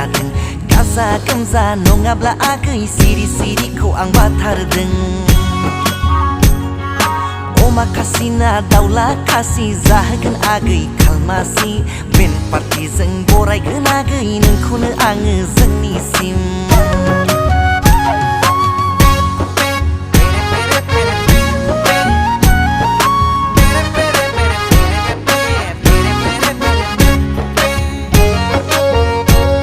जादों गाजा गोमजा नङाब्ला आगै सिरि सिरिखौ आं बाथारदों अमा खासिना दाउला खासि जाहोगोन आगै खालमासि बेन पार्टिजों बरायगोन आगै नोंखौनो आङो जोंनिसिम